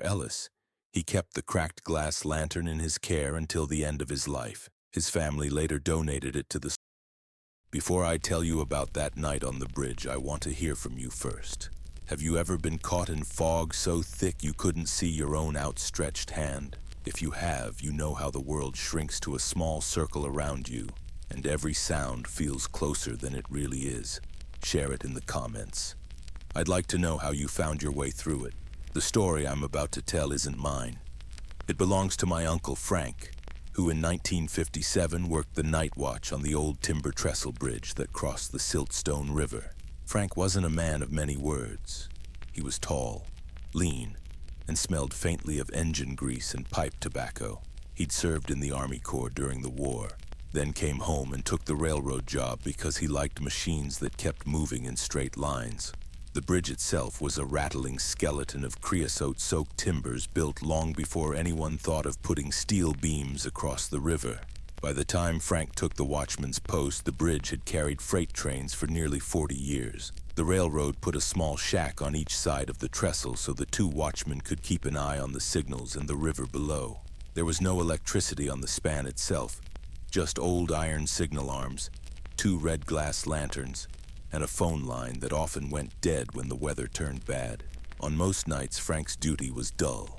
Ellis. He kept the cracked glass lantern in his care until the end of his life. His family later donated it to the... Before I tell you about that night on the bridge, I want to hear from you first. Have you ever been caught in fog so thick you couldn't see your own outstretched hand? If you have, you know how the world shrinks to a small circle around you, and every sound feels closer than it really is. Share it in the comments. I'd like to know how you found your way through it. The story I'm about to tell isn't mine. It belongs to my uncle Frank, who in 1957 worked the night watch on the old timber trestle bridge that crossed the Siltstone River. Frank wasn't a man of many words. He was tall, lean, and smelled faintly of engine grease and pipe tobacco. He'd served in the Army Corps during the war, then came home and took the railroad job because he liked machines that kept moving in straight lines. The bridge itself was a rattling skeleton of creosote-soaked timbers built long before anyone thought of putting steel beams across the river. By the time Frank took the watchman's post, the bridge had carried freight trains for nearly 40 years. The railroad put a small shack on each side of the trestle so the two watchmen could keep an eye on the signals and the river below. There was no electricity on the span itself, just old iron signal arms, two red glass lanterns, and a phone line that often went dead when the weather turned bad. On most nights, Frank's duty was dull.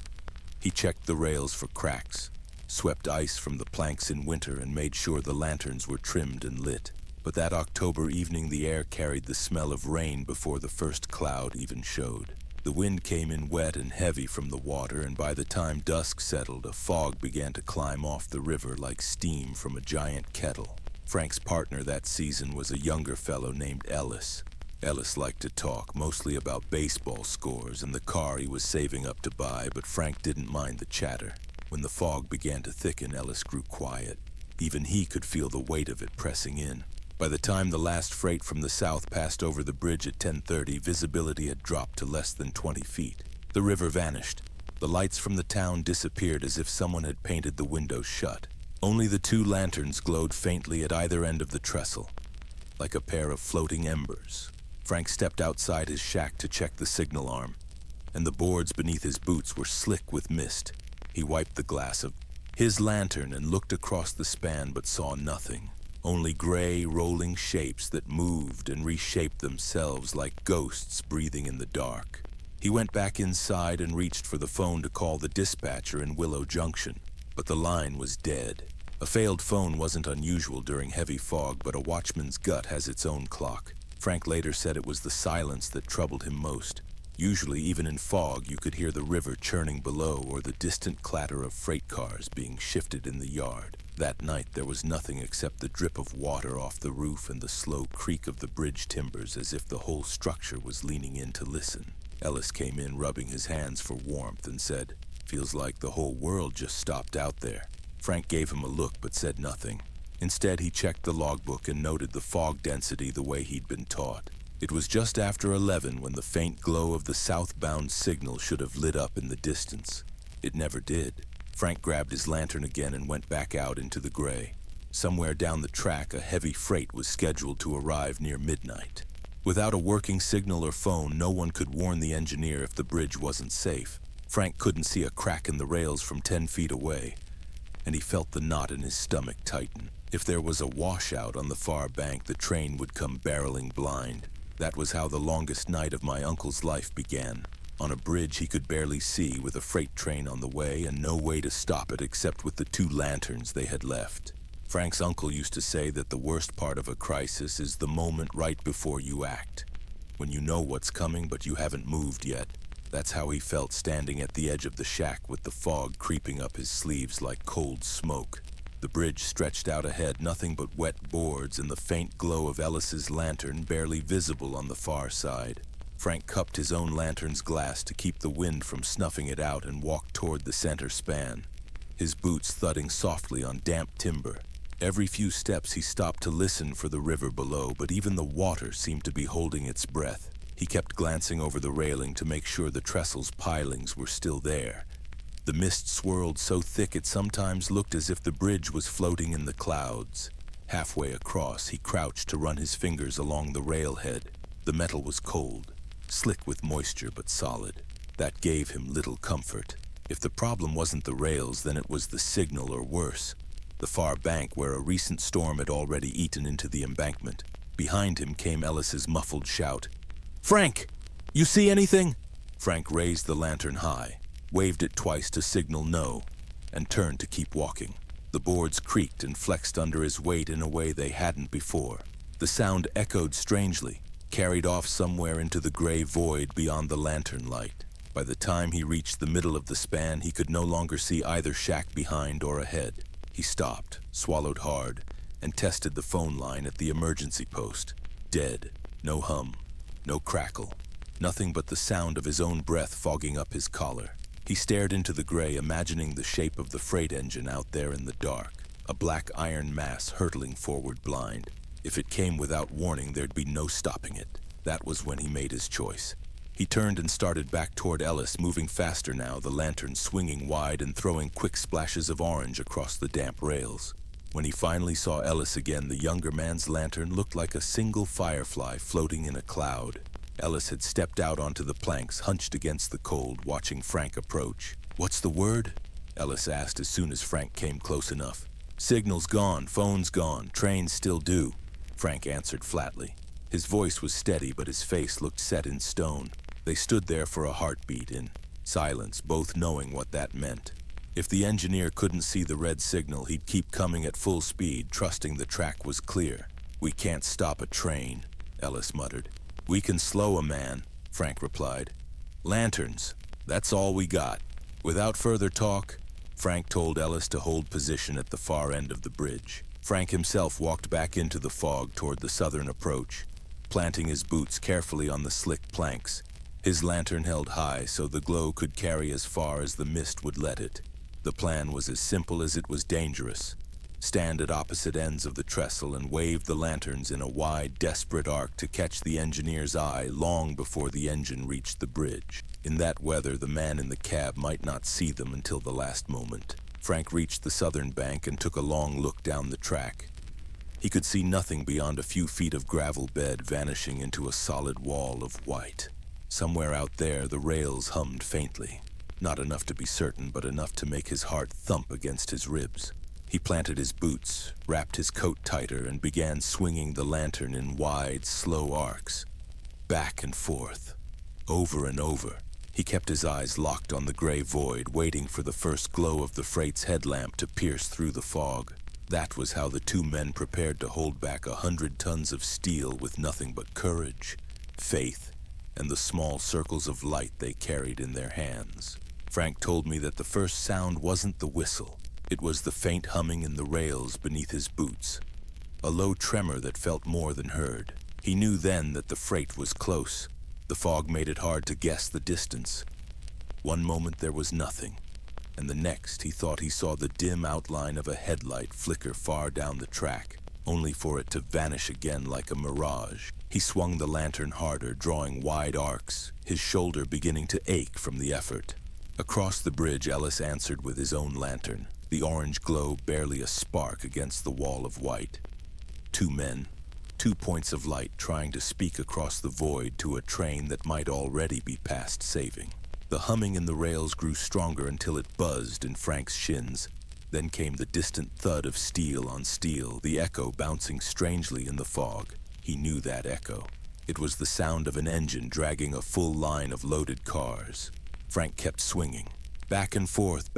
He checked the rails for cracks, swept ice from the planks in winter, and made sure the lanterns were trimmed and lit. But that October evening, the air carried the smell of rain before the first cloud even showed. The wind came in wet and heavy from the water, and by the time dusk settled, a fog began to climb off the river like steam from a giant kettle. Frank's partner that season was a younger fellow named Ellis. Ellis liked to talk, mostly about baseball scores and the car he was saving up to buy, but Frank didn't mind the chatter. When the fog began to thicken, Ellis grew quiet. Even he could feel the weight of it pressing in. By the time the last freight from the south passed over the bridge at 10:30, visibility had dropped to less than 20 feet. The river vanished. The lights from the town disappeared as if someone had painted the windows shut. Only the two lanterns glowed faintly at either end of the trestle, like a pair of floating embers. Frank stepped outside his shack to check the signal arm, and the boards beneath his boots were slick with mist. He wiped the glass of his lantern and looked across the span but saw nothing. Only gray, rolling shapes that moved and reshaped themselves like ghosts breathing in the dark. He went back inside and reached for the phone to call the dispatcher in Willow Junction, but the line was dead. A failed phone wasn't unusual during heavy fog, but a watchman's gut has its own clock. Frank later said it was the silence that troubled him most. Usually, even in fog, you could hear the river churning below or the distant clatter of freight cars being shifted in the yard. That night, there was nothing except the drip of water off the roof and the slow creak of the bridge timbers, as if the whole structure was leaning in to listen. Ellis came in, rubbing his hands for warmth, and said, "Feels like the whole world just stopped out there." Frank gave him a look but said nothing. Instead, he checked the logbook and noted the fog density the way he'd been taught. It was just after 11 when the faint glow of the southbound signal should have lit up in the distance. It never did. Frank grabbed his lantern again and went back out into the gray. Somewhere down the track, a heavy freight was scheduled to arrive near midnight. Without a working signal or phone, no one could warn the engineer if the bridge wasn't safe. Frank couldn't see a crack in the rails from 10 feet away, and he felt the knot in his stomach tighten. If there was a washout on the far bank, the train would come barreling blind. That was how the longest night of my uncle's life began. On a bridge he could barely see, with a freight train on the way and no way to stop it except with the two lanterns they had left. Frank's uncle used to say that the worst part of a crisis is the moment right before you act, when you know what's coming but you haven't moved yet. That's how he felt standing at the edge of the shack with the fog creeping up his sleeves like cold smoke. The bridge stretched out ahead, nothing but wet boards and the faint glow of Ellis's lantern barely visible on the far side. Frank cupped his own lantern's glass to keep the wind from snuffing it out and walked toward the center span, his boots thudding softly on damp timber. Every few steps he stopped to listen for the river below, but even the water seemed to be holding its breath. He kept glancing over the railing to make sure the trestle's pilings were still there. The mist swirled so thick it sometimes looked as if the bridge was floating in the clouds. Halfway across, he crouched to run his fingers along the railhead. The metal was cold, slick with moisture but solid. That gave him little comfort. If the problem wasn't the rails, then it was the signal, or worse, the far bank where a recent storm had already eaten into the embankment. Behind him came Ellis's muffled shout. "Frank! You see anything?" Frank raised the lantern high, waved it twice to signal no, and turned to keep walking. The boards creaked and flexed under his weight in a way they hadn't before. The sound echoed strangely, carried off somewhere into the gray void beyond the lantern light. By the time he reached the middle of the span, he could no longer see either shack behind or ahead. He stopped, swallowed hard, and tested the phone line at the emergency post. Dead. No hum, no crackle, nothing but the sound of his own breath fogging up his collar. He stared into the gray, imagining the shape of the freight engine out there in the dark, a black iron mass hurtling forward blind. If it came without warning, there'd be no stopping it. That was when he made his choice. He turned and started back toward Ellis, moving faster now, the lantern swinging wide and throwing quick splashes of orange across the damp rails. When he finally saw Ellis again, the younger man's lantern looked like a single firefly floating in a cloud. Ellis had stepped out onto the planks, hunched against the cold, watching Frank approach. "What's the word?" Ellis asked as soon as Frank came close enough. "Signal's gone, phone's gone, train's still due," Frank answered flatly. His voice was steady, but his face looked set in stone. They stood there for a heartbeat, in silence, both knowing what that meant. If the engineer couldn't see the red signal, he'd keep coming at full speed, trusting the track was clear. "We can't stop a train," Ellis muttered. "We can slow a man," Frank replied. "Lanterns, that's all we got." Without further talk, Frank told Ellis to hold position at the far end of the bridge. Frank himself walked back into the fog toward the southern approach, planting his boots carefully on the slick planks. His lantern held high so the glow could carry as far as the mist would let it. The plan was as simple as it was dangerous. Stand at opposite ends of the trestle and wave the lanterns in a wide, desperate arc to catch the engineer's eye long before the engine reached the bridge. In that weather, the man in the cab might not see them until the last moment. Frank reached the southern bank and took a long look down the track. He could see nothing beyond a few feet of gravel bed vanishing into a solid wall of white. Somewhere out there, the rails hummed faintly. Not enough to be certain, but enough to make his heart thump against his ribs. He planted his boots, wrapped his coat tighter, and began swinging the lantern in wide, slow arcs. Back and forth, over and over. He kept his eyes locked on the gray void, waiting for the first glow of the freight's headlamp to pierce through the fog. That was how the two men prepared to hold back 100 tons of steel with nothing but courage, faith, and the small circles of light they carried in their hands. Frank told me that the first sound wasn't the whistle. It was the faint humming in the rails beneath his boots, a low tremor that felt more than heard. He knew then that the freight was close. The fog made it hard to guess the distance. One moment there was nothing, and the next he thought he saw the dim outline of a headlight flicker far down the track, only for it to vanish again like a mirage. He swung the lantern harder, drawing wide arcs, his shoulder beginning to ache from the effort. Across the bridge, Ellis answered with his own lantern, the orange glow barely a spark against the wall of white. Two men, 2 points of light trying to speak across the void to a train that might already be past saving. The humming in the rails grew stronger until it buzzed in Frank's shins. Then came the distant thud of steel on steel, the echo bouncing strangely in the fog. He knew that echo. It was the sound of an engine dragging a full line of loaded cars. Frank kept swinging, back and forth,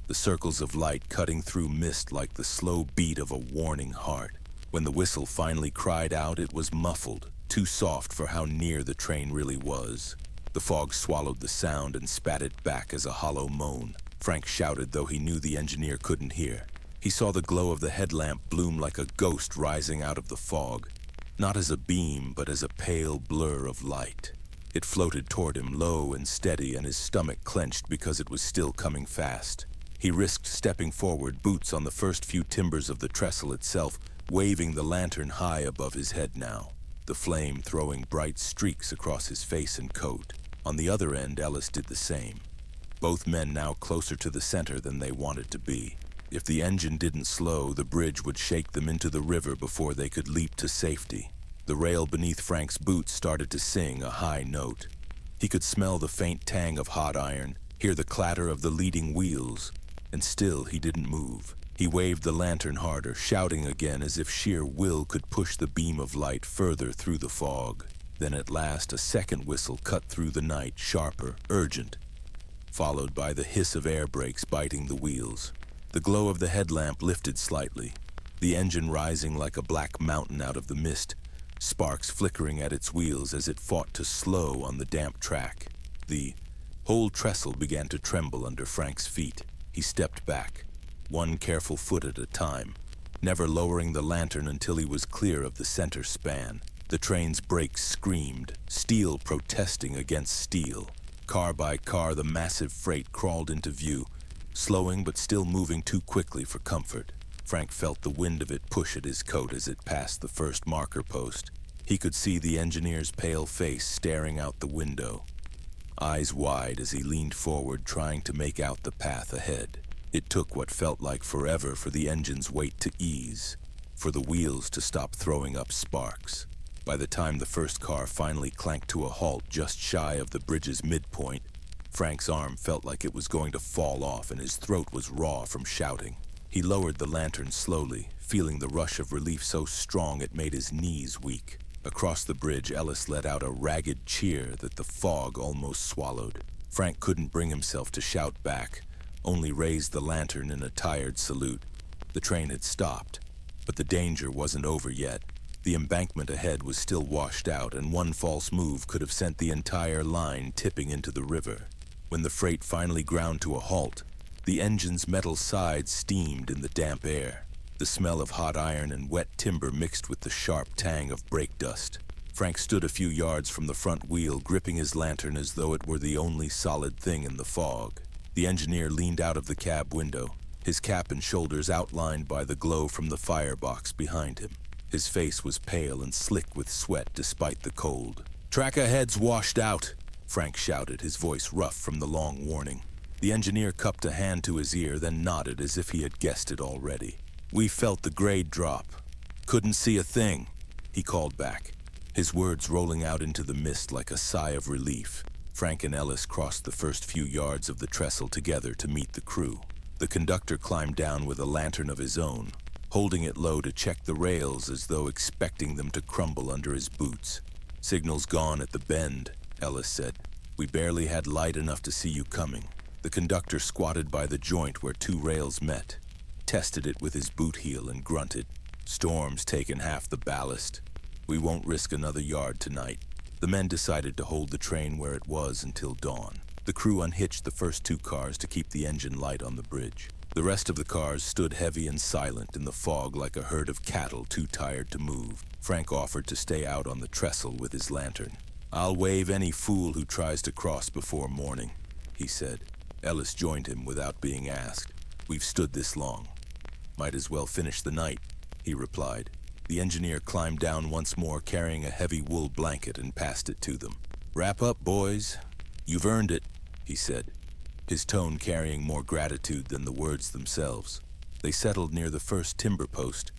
the circles of light cutting through mist like the slow beat of a warning heart. When the whistle finally cried out, it was muffled, too soft for how near the train really was. The fog swallowed the sound and spat it back as a hollow moan. Frank shouted, though he knew the engineer couldn't hear. He saw the glow of the headlamp bloom like a ghost rising out of the fog, not as a beam, but as a pale blur of light. It floated toward him, low and steady, and his stomach clenched because it was still coming fast. He risked stepping forward, boots on the first few timbers of the trestle itself, waving the lantern high above his head now, the flame throwing bright streaks across his face and coat. On the other end, Ellis did the same. Both men now closer to the center than they wanted to be. If the engine didn't slow, the bridge would shake them into the river before they could leap to safety. The rail beneath Frank's boots started to sing a high note. He could smell the faint tang of hot iron, hear the clatter of the leading wheels, and still he didn't move. He waved the lantern harder, shouting again as if sheer will could push the beam of light further through the fog. Then at last a second whistle cut through the night, sharper, urgent, followed by the hiss of air brakes biting the wheels. The glow of the headlamp lifted slightly, the engine rising like a black mountain out of the mist, sparks flickering at its wheels as it fought to slow on the damp track. The whole trestle began to tremble under Frank's feet. He stepped back, one careful foot at a time, never lowering the lantern until he was clear of the center span. The train's brakes screamed, steel protesting against steel. Car by car, the massive freight crawled into view, slowing but still moving too quickly for comfort. Frank felt the wind of it push at his coat as it passed the first marker post. He could see the engineer's pale face staring out the window, eyes wide as he leaned forward trying to make out the path ahead. It took what felt like forever for the engine's weight to ease, for the wheels to stop throwing up sparks. By the time the first car finally clanked to a halt just shy of the bridge's midpoint, Frank's arm felt like it was going to fall off and his throat was raw from shouting. He lowered the lantern slowly, feeling the rush of relief so strong it made his knees weak. Across the bridge, Ellis let out a ragged cheer that the fog almost swallowed. Frank couldn't bring himself to shout back, only raised the lantern in a tired salute. The train had stopped, but the danger wasn't over yet. The embankment ahead was still washed out, and one false move could have sent the entire line tipping into the river. When the freight finally ground to a halt, the engine's metal sides steamed in the damp air. The smell of hot iron and wet timber mixed with the sharp tang of brake dust. Frank stood a few yards from the front wheel, gripping his lantern as though it were the only solid thing in the fog. The engineer leaned out of the cab window, his cap and shoulders outlined by the glow from the firebox behind him. His face was pale and slick with sweat despite the cold. "Track ahead's washed out," Frank shouted, his voice rough from the long warning. The engineer cupped a hand to his ear, then nodded as if he had guessed it already. "We felt the grade drop. Couldn't see a thing," he called back, his words rolling out into the mist like a sigh of relief. Frank and Ellis crossed the first few yards of the trestle together to meet the crew. The conductor climbed down with a lantern of his own, holding it low to check the rails as though expecting them to crumble under his boots. "Signal's gone at the bend," Ellis said. "We barely had light enough to see you coming." The conductor squatted by the joint where two rails met, tested it with his boot heel and grunted. "Storm's taken half the ballast. We won't risk another yard tonight." The men decided to hold the train where it was until dawn. The crew unhitched the first two cars to keep the engine light on the bridge. The rest of the cars stood heavy and silent in the fog like a herd of cattle too tired to move. Frank offered to stay out on the trestle with his lantern. "I'll wave any fool who tries to cross before morning," he said. Ellis joined him without being asked. "We've stood this long. Might as well finish the night," he replied. The engineer climbed down once more, carrying a heavy wool blanket, and passed it to them. "Wrap up, boys. You've earned it," he said, his tone carrying more gratitude than the words themselves. They settled near the first timber post,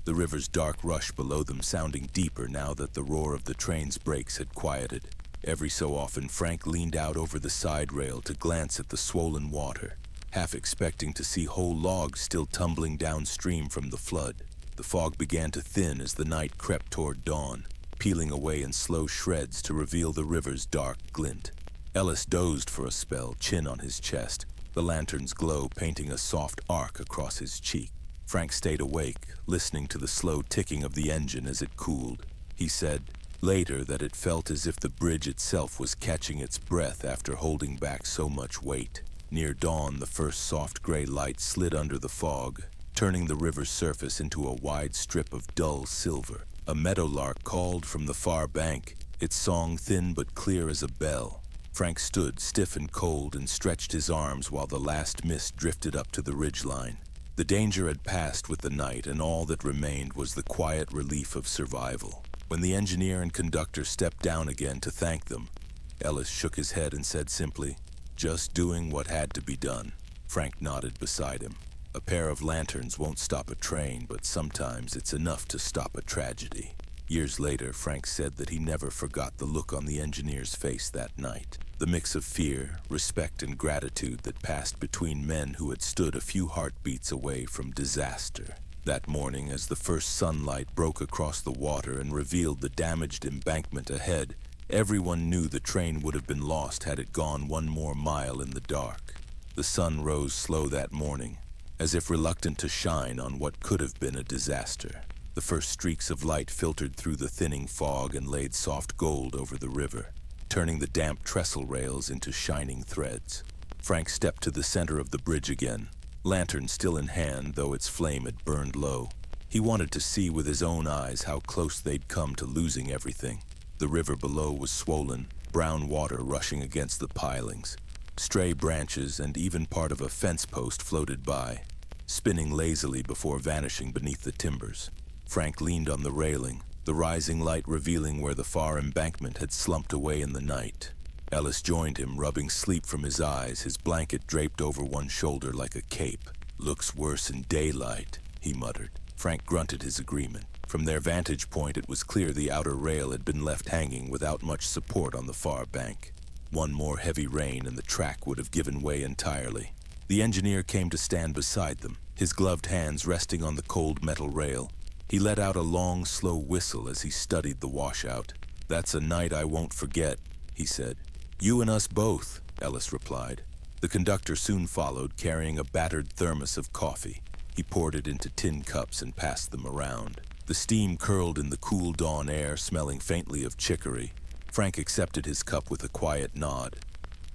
the river's dark rush below them sounding deeper now that the roar of the train's brakes had quieted. Every so often, Frank leaned out over the side rail to glance at the swollen water, half expecting to see whole logs still tumbling downstream from the flood. The fog began to thin as the night crept toward dawn, peeling away in slow shreds to reveal the river's dark glint. Ellis dozed for a spell, chin on his chest, the lantern's glow painting a soft arc across his cheek. Frank stayed awake, listening to the slow ticking of the engine as it cooled. He said later that it felt as if the bridge itself was catching its breath after holding back so much weight. Near dawn, the first soft gray light slid under the fog, turning the river's surface into a wide strip of dull silver. A meadowlark called from the far bank, its song thin but clear as a bell. Frank stood stiff and cold and stretched his arms while the last mist drifted up to the ridgeline. The danger had passed with the night, and all that remained was the quiet relief of survival. When the engineer and conductor stepped down again to thank them, Ellis shook his head and said simply, "Just doing what had to be done." Frank nodded beside him. "A pair of lanterns won't stop a train, but sometimes it's enough to stop a tragedy." Years later, Frank said that he never forgot the look on the engineer's face that night. The mix of fear, respect, and gratitude that passed between men who had stood a few heartbeats away from disaster. That morning, as the first sunlight broke across the water and revealed the damaged embankment ahead, everyone knew the train would have been lost had it gone one more mile in the dark. The sun rose slow that morning, as if reluctant to shine on what could have been a disaster. The first streaks of light filtered through the thinning fog and laid soft gold over the river, turning the damp trestle rails into shining threads. Frank stepped to the center of the bridge again, lantern still in hand, though its flame had burned low. He wanted to see with his own eyes how close they'd come to losing everything. The river below was swollen, brown water rushing against the pilings. Stray branches and even part of a fence post floated by, spinning lazily before vanishing beneath the timbers. Frank leaned on the railing, the rising light revealing where the far embankment had slumped away in the night. Ellis joined him, rubbing sleep from his eyes, his blanket draped over one shoulder like a cape. "Looks worse in daylight," he muttered. Frank grunted his agreement. From their vantage point, it was clear the outer rail had been left hanging without much support on the far bank. One more heavy rain and the track would have given way entirely. The engineer came to stand beside them, his gloved hands resting on the cold metal rail. He let out a long, slow whistle as he studied the washout. "That's a night I won't forget," he said. "You and us both," Ellis replied. The conductor soon followed, carrying a battered thermos of coffee. He poured it into tin cups and passed them around. The steam curled in the cool dawn air, smelling faintly of chicory. Frank accepted his cup with a quiet nod,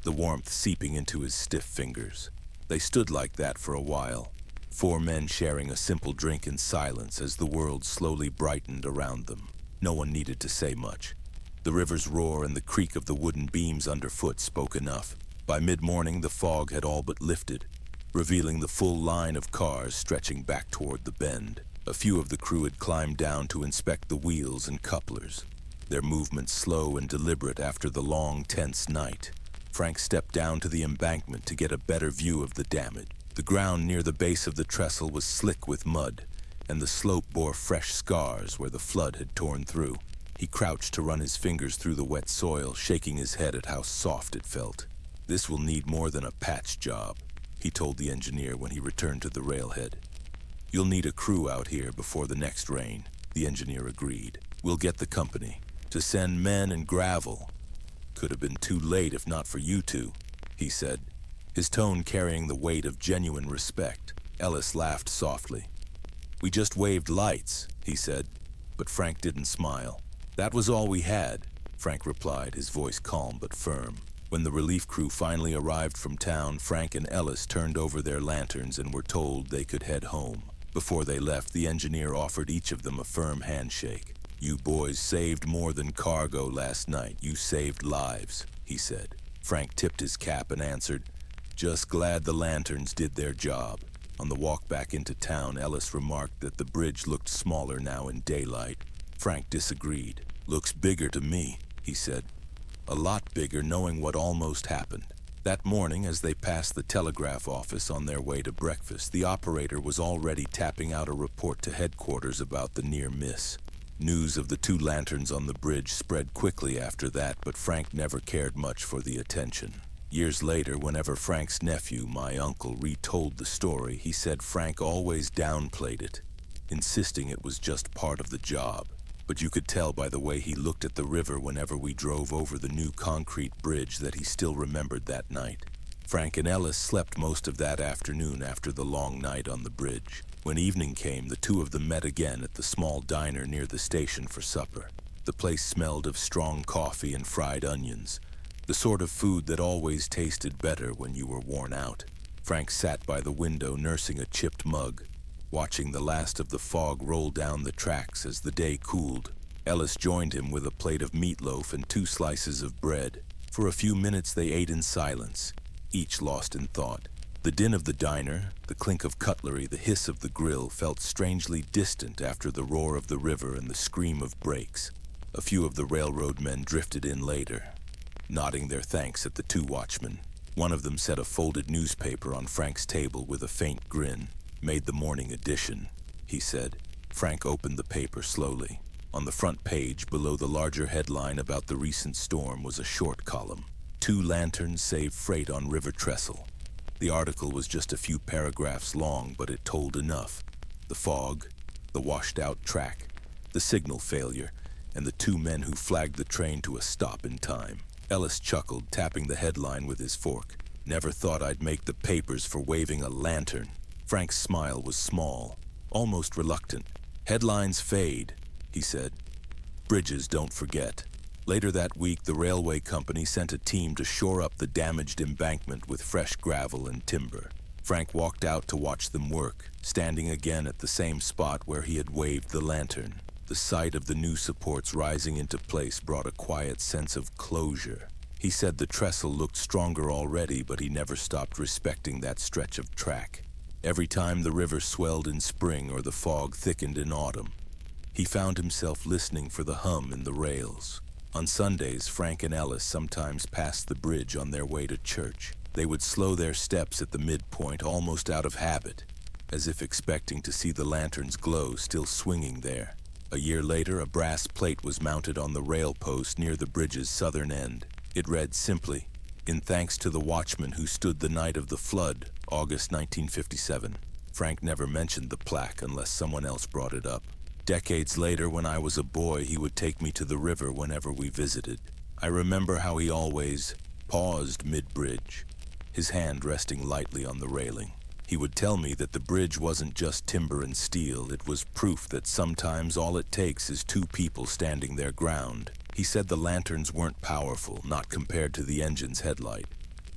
the warmth seeping into his stiff fingers. They stood like that for a while, 4 men sharing a simple drink in silence as the world slowly brightened around them. No one needed to say much. The river's roar and the creak of the wooden beams underfoot spoke enough. By mid-morning, the fog had all but lifted, revealing the full line of cars stretching back toward the bend. A few of the crew had climbed down to inspect the wheels and couplers, their movements slow and deliberate after the long, tense night. Frank stepped down to the embankment to get a better view of the damage. The ground near the base of the trestle was slick with mud, and the slope bore fresh scars where the flood had torn through. He crouched to run his fingers through the wet soil, shaking his head at how soft it felt. "This will need more than a patch job," he told the engineer when he returned to the railhead. "You'll need a crew out here before the next rain," the engineer agreed. "We'll get the company. To send men and gravel. Could have been too late if not for you two," he said, his tone carrying the weight of genuine respect. Ellis laughed softly. "We just waved lights," he said, but Frank didn't smile. "That was all we had," Frank replied, his voice calm but firm. When the relief crew finally arrived from town, Frank and Ellis turned over their lanterns and were told they could head home. Before they left, the engineer offered each of them a firm handshake. "You boys saved more than cargo last night. You saved lives," he said. Frank tipped his cap and answered, "Just glad the lanterns did their job." On the walk back into town, Ellis remarked that the bridge looked smaller now in daylight. Frank disagreed. "Looks bigger to me," he said. "A lot bigger knowing what almost happened." That morning, as they passed the telegraph office on their way to breakfast, the operator was already tapping out a report to headquarters about the near miss. News of the 2 lanterns on the bridge spread quickly after that, but Frank never cared much for the attention. Years later, whenever Frank's nephew, my uncle, retold the story, he said Frank always downplayed it, insisting it was just part of the job. But you could tell by the way he looked at the river whenever we drove over the new concrete bridge that he still remembered that night. Frank and Ellis slept most of that afternoon after the long night on the bridge. When evening came, the 2 of them met again at the small diner near the station for supper. The place smelled of strong coffee and fried onions, the sort of food that always tasted better when you were worn out. Frank sat by the window nursing a chipped mug, watching the last of the fog roll down the tracks as the day cooled. Ellis joined him with a plate of meatloaf and 2 slices of bread. For a few minutes they ate in silence, each lost in thought. The din of the diner, the clink of cutlery, the hiss of the grill felt strangely distant after the roar of the river and the scream of brakes. A few of the railroad men drifted in later, nodding their thanks at the 2 watchmen. One of them set a folded newspaper on Frank's table with a faint grin. "Made the morning edition," he said. Frank opened the paper slowly. On the front page, below the larger headline about the recent storm, was a short column. 2 lanterns save freight on River Trestle. The article was just a few paragraphs long, but it told enough. The fog, the washed-out track, the signal failure, and the 2 men who flagged the train to a stop in time. Ellis chuckled, tapping the headline with his fork. Never thought I'd make the papers for waving a lantern. Frank's smile was small, almost reluctant. Headlines fade, he said. Bridges don't forget. Later that week, the railway company sent a team to shore up the damaged embankment with fresh gravel and timber. Frank walked out to watch them work, standing again at the same spot where he had waved the lantern. The sight of the new supports rising into place brought a quiet sense of closure. He said the trestle looked stronger already, but he never stopped respecting that stretch of track. Every time the river swelled in spring or the fog thickened in autumn, he found himself listening for the hum in the rails. On Sundays, Frank and Ellis sometimes passed the bridge on their way to church. They would slow their steps at the midpoint, almost out of habit, as if expecting to see the lantern's glow still swinging there. A year later, a brass plate was mounted on the rail post near the bridge's southern end. It read simply, "In thanks to the watchman who stood the night of the flood, August 1957. Frank never mentioned the plaque unless someone else brought it up. Decades later, when I was a boy, he would take me to the river whenever we visited. I remember how he always paused mid-bridge, his hand resting lightly on the railing. He would tell me that the bridge wasn't just timber and steel, it was proof that sometimes all it takes is 2 people standing their ground. He said the lanterns weren't powerful, not compared to the engine's headlight,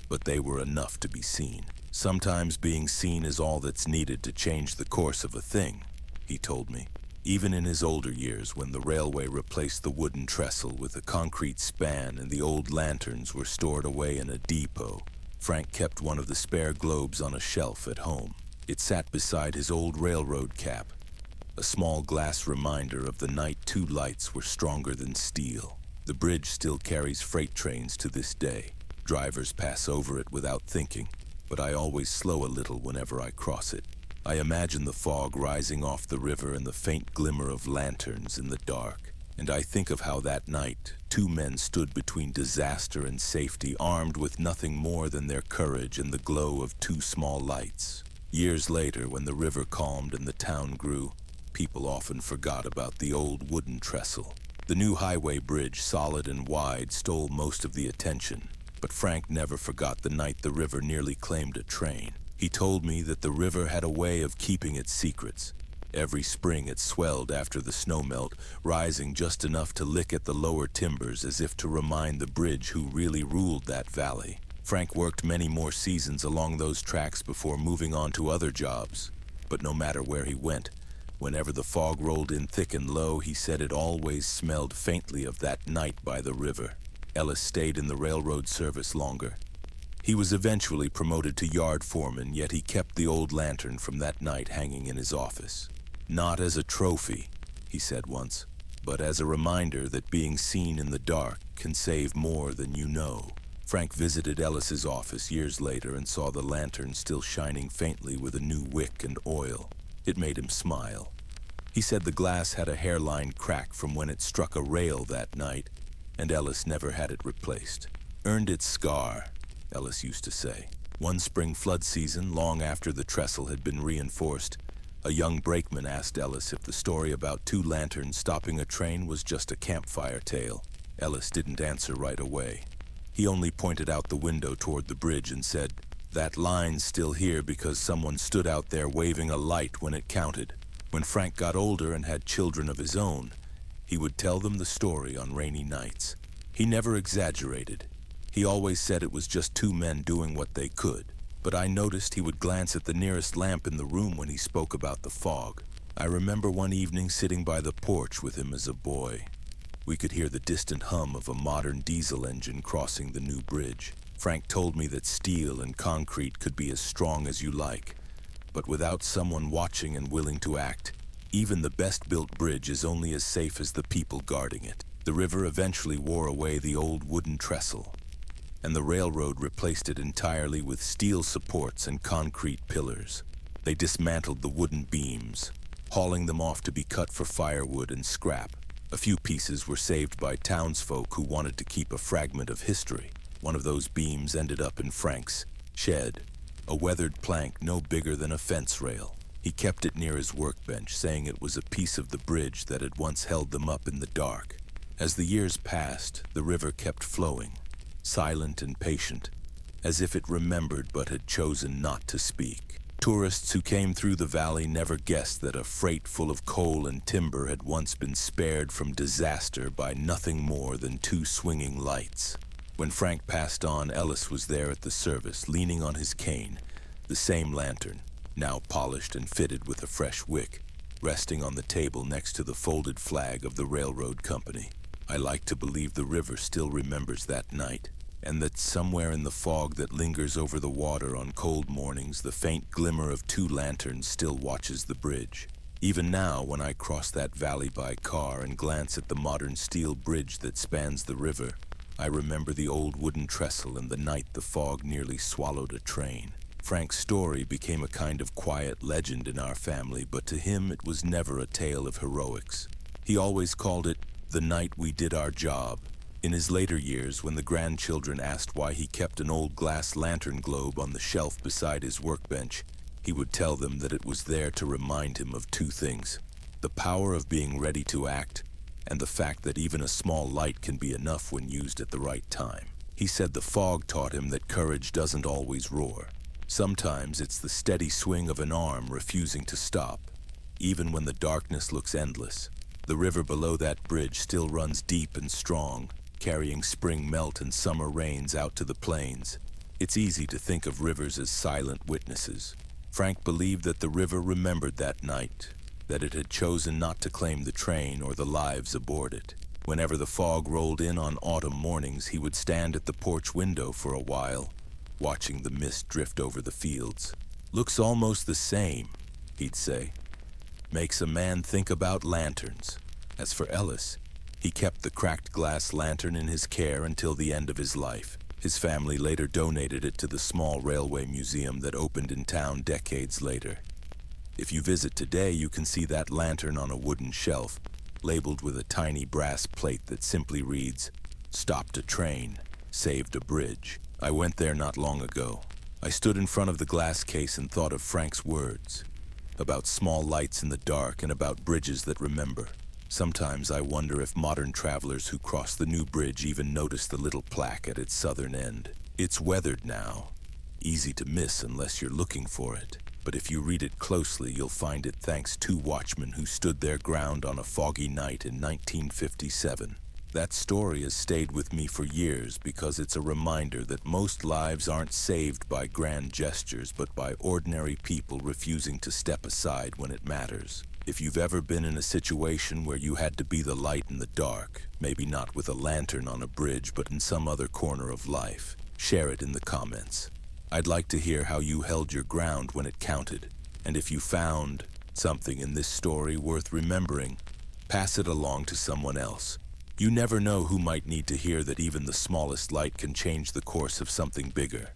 but they were enough to be seen. Sometimes being seen is all that's needed to change the course of a thing," he told me. Even in his older years, when the railway replaced the wooden trestle with a concrete span and the old lanterns were stored away in a depot, Frank kept one of the spare globes on a shelf at home. It sat beside his old railroad cap, a small glass reminder of the night 2 lights were stronger than steel. The bridge still carries freight trains to this day. Drivers pass over it without thinking, but I always slow a little whenever I cross it. I imagine the fog rising off the river and the faint glimmer of lanterns in the dark. And I think of how that night 2 men stood between disaster and safety, armed with nothing more than their courage and the glow of 2 small lights. Years later, when the river calmed and the town grew, people often forgot about the old wooden trestle. The new highway bridge, solid and wide, stole most of the attention. But Frank never forgot the night the river nearly claimed a train. He told me that the river had a way of keeping its secrets. Every spring it swelled after the snowmelt, rising just enough to lick at the lower timbers as if to remind the bridge who really ruled that valley. Frank worked many more seasons along those tracks before moving on to other jobs. But no matter where he went, whenever the fog rolled in thick and low, he said it always smelled faintly of that night by the river. Ellis stayed in the railroad service longer. He was eventually promoted to yard foreman, yet he kept the old lantern from that night hanging in his office. "Not as a trophy," he said once, "but as a reminder that being seen in the dark can save more than you know." Frank visited Ellis's office years later and saw the lantern still shining faintly with a new wick and oil. It made him smile. He said the glass had a hairline crack from when it struck a rail that night, and Ellis never had it replaced. "Earned its scar," Ellis used to say. One spring flood season, long after the trestle had been reinforced, a young brakeman asked Ellis if the story about 2 lanterns stopping a train was just a campfire tale. Ellis didn't answer right away. He only pointed out the window toward the bridge and said, "That line's still here because someone stood out there waving a light when it counted." When Frank got older and had children of his own, he would tell them the story on rainy nights. He never exaggerated. He always said it was just 2 men doing what they could. But I noticed he would glance at the nearest lamp in the room when he spoke about the fog. I remember one evening sitting by the porch with him as a boy. We could hear the distant hum of a modern diesel engine crossing the new bridge. Frank told me that steel and concrete could be as strong as you like, but without someone watching and willing to act, even the best-built bridge is only as safe as the people guarding it. The river eventually wore away the old wooden trestle, and the railroad replaced it entirely with steel supports and concrete pillars. They dismantled the wooden beams, hauling them off to be cut for firewood and scrap. A few pieces were saved by townsfolk who wanted to keep a fragment of history. One of those beams ended up in Frank's shed, a weathered plank no bigger than a fence rail. He kept it near his workbench, saying it was a piece of the bridge that had once held them up in the dark. As the years passed, the river kept flowing, silent and patient, as if it remembered but had chosen not to speak. Tourists who came through the valley never guessed that a freight full of coal and timber had once been spared from disaster by nothing more than two swinging lights. When Frank passed on, Ellis was there at the service, leaning on his cane, the same lantern, now polished and fitted with a fresh wick, resting on the table next to the folded flag of the railroad company. I like to believe the river still remembers that night, and that somewhere in the fog that lingers over the water on cold mornings, the faint glimmer of two lanterns still watches the bridge. Even now, when I cross that valley by car and glance at the modern steel bridge that spans the river, I remember the old wooden trestle and the night the fog nearly swallowed a train. Frank's story became a kind of quiet legend in our family, but to him it was never a tale of heroics. He always called it the night we did our job. In his later years, when the grandchildren asked why he kept an old glass lantern globe on the shelf beside his workbench, he would tell them that it was there to remind him of two things: the power of being ready to act, and the fact that even a small light can be enough when used at the right time. He said the fog taught him that courage doesn't always roar. Sometimes it's the steady swing of an arm refusing to stop, even when the darkness looks endless. The river below that bridge still runs deep and strong, carrying spring melt and summer rains out to the plains. It's easy to think of rivers as silent witnesses. Frank believed that the river remembered that night, that it had chosen not to claim the train or the lives aboard it. Whenever the fog rolled in on autumn mornings, he would stand at the porch window for a while, watching the mist drift over the fields. "Looks almost the same," he'd say. "Makes a man think about lanterns." As for Ellis, he kept the cracked glass lantern in his care until the end of his life. His family later donated it to the small railway museum that opened in town decades later. If you visit today, you can see that lantern on a wooden shelf, labeled with a tiny brass plate that simply reads, "Stopped a train, saved a bridge." I went there not long ago. I stood in front of the glass case and thought of Frank's words, about small lights in the dark and about bridges that remember. Sometimes I wonder if modern travelers who cross the new bridge even notice the little plaque at its southern end. It's weathered now, easy to miss unless you're looking for it. But if you read it closely, you'll find it thanks to watchmen who stood their ground on a foggy night in 1957. That story has stayed with me for years because it's a reminder that most lives aren't saved by grand gestures, but by ordinary people refusing to step aside when it matters. If you've ever been in a situation where you had to be the light in the dark, maybe not with a lantern on a bridge, but in some other corner of life, share it in the comments. I'd like to hear how you held your ground when it counted, and if you found something in this story worth remembering, pass it along to someone else. You never know who might need to hear that even the smallest light can change the course of something bigger.